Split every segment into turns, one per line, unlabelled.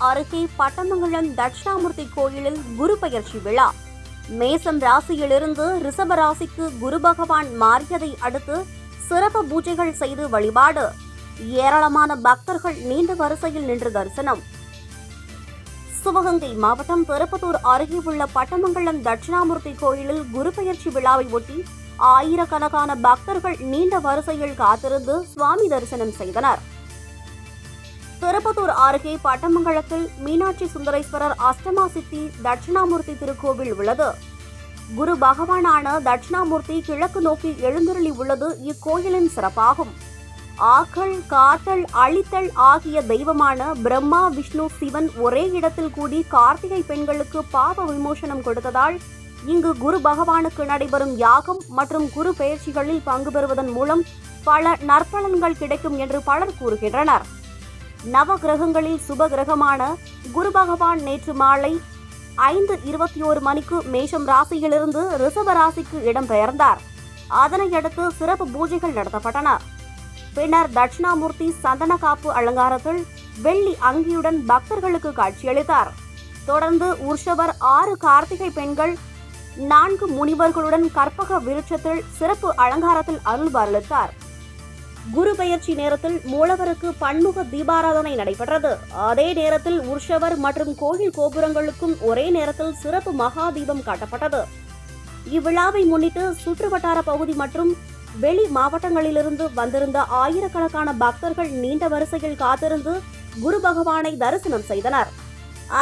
அருகே பட்டமங்கலம் தட்சிணாமூர்த்தி கோயிலில் குரு பெயர்ச்சி விழா. மேசம் ராசியிலிருந்து ரிஷப ராசிக்கு குரு பகவான் மாறியதை அடுத்து சிறப்பு பூஜைகள் செய்து வழிபாடு. ஏராளமான பக்தர்கள் நீண்ட வரிசையில் நின்று தரிசனம். சிவகங்கை மாவட்டம் திருப்பத்தூர் அருகே உள்ள பட்டமங்கலம் தட்சிணாமூர்த்தி கோயிலில் குரு பெயர்ச்சி விழாவை ஒட்டி ஆயிரக்கணக்கான பக்தர்கள் நீண்ட வரிசையில் காத்திருந்து சுவாமி தரிசனம் செய்தனர். திருப்பத்தூர் அருகே பட்டமங்கலத்தில் மீனாட்சி சுந்தரேஸ்வரர் அஷ்டமா சித்தி தட்சிணாமூர்த்தி திருக்கோவில் உள்ளது. குரு பகவானான தட்சிணாமூர்த்தி கிழக்கு நோக்கி எழுந்தருளி உள்ளது இக்கோயிலின் சிறப்பாகும். ஆக்கல், காத்தல், அழித்தல் ஆகிய தெய்வமான பிரம்மா, விஷ்ணு, சிவன் ஒரே இடத்தில் கூடி கார்த்திகை பெண்களுக்கு பாவ விமோசனம் கொடுத்ததால் இங்கு குரு பகவானுக்கு நடைபெறும் யாகம் மற்றும் குரு பெயர்ச்சிகளில் பங்கு பெறுவதன் மூலம் பல நற்பலன்கள் கிடைக்கும் என்று பலர் கூறுகின்றனர். நவ கிரகங்களில் சுப கிரகமான குரு பகவான் நேற்று மாலை 5:21 மணிக்கு மேஷம் ராசியிலிருந்து ரிஷப ராசிக்கு இடம்பெயர்ந்தார். அதனையடுத்து சிறப்பு பூஜைகள் நடத்தப்பட்டன. பின்னர் தட்சிணாமூர்த்தி சந்தன காப்பு அலங்காரத்தில் வெள்ளி அங்கியுடன் பக்தர்களுக்கு காட்சியளித்தார். தொடர்ந்து உற்சவர் 6 கார்த்திகை பெண்கள் 4 முனிவர்களுடன் கற்பக விருட்சத்தில் சிறப்பு அலங்காரத்தில் அருள்பாலித்தார். குரு பெயர்ச்சி நேரத்தில் மூலவருக்கு பன்முக தீபாராதனை நடைபெற்றது. அதே நேரத்தில் உற்சவர் மற்றும் கோயில் கோபுரங்களுக்கும் ஒரே நேரத்தில் சிறப்பு மகா தீபம் காட்டப்பட்டது. இவ்விழாவை முன்னிட்டு சுற்றுவட்டார பகுதி மற்றும் வெளி மாவட்டங்களிலிருந்து வந்திருந்த ஆயிரக்கணக்கான பக்தர்கள் நீண்ட வரிசையில் காத்திருந்து குரு பகவானை தரிசனம் செய்தனர்.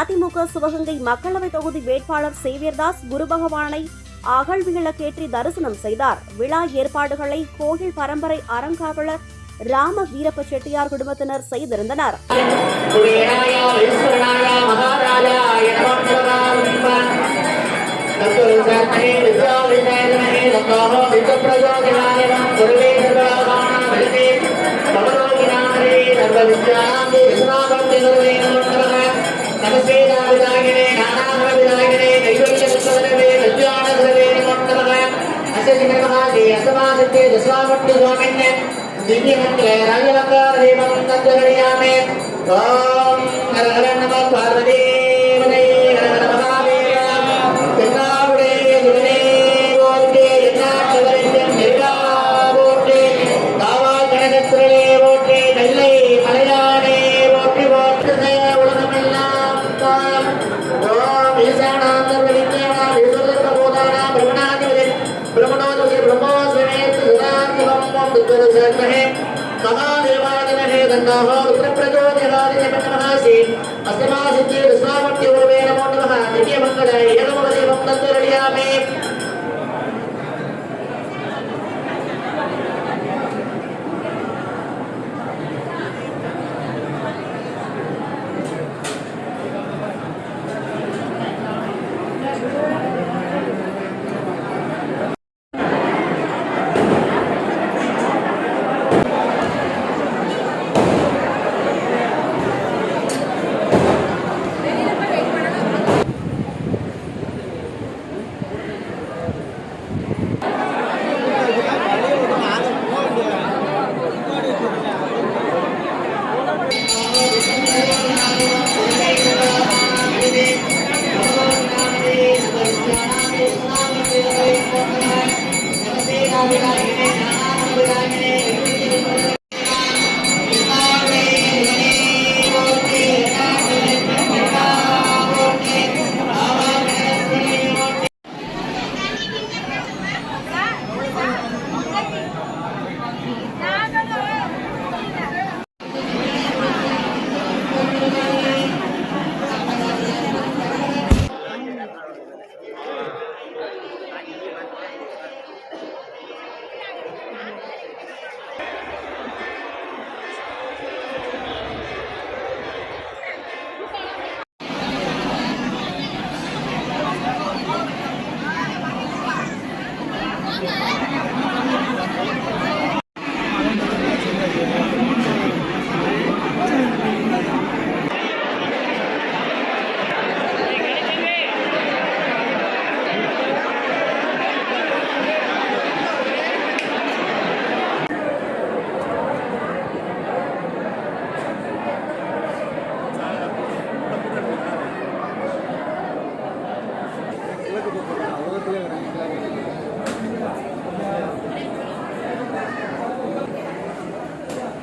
அதிமுக சிவகங்கை மக்களவை தொகுதி வேட்பாளர் சேவியர்தாஸ் குரு பகவானை அகழ்விளக்கேற்றி தரிசனம் செய்தார். விழா ஏற்பாடுகளை கோயில் பரம்பரை அறங்காவலர் ராம வீரப்ப செட்டியார் குடும்பத்தினர் செய்திருந்தனர்.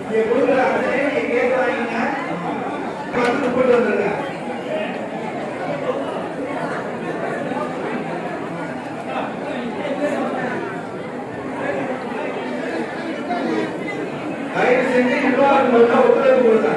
இங்க கொடுக்குற அத்தனை நீங்க கேட்டு வாங்கிங்க, பார்த்து போட்டு வந்துருங்க. தயவு செஞ்சு நிர்வாகம் ஒத்துழைப்பு கொடுங்க.